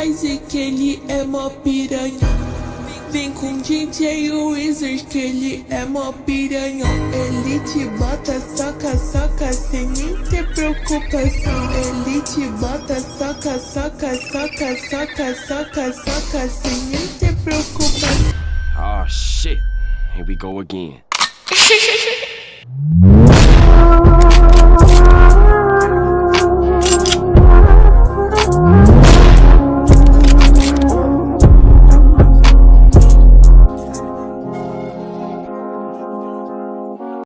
Ice que ele é mó piranha. Vem com DJ Wizard que ele é mó piranha. Ele te bota soca, soca sem nem ter preocupação. Ele te bota soca, soca, soca, soca, soca, soca sem nem ter preocupação. Oh shit, here we go again.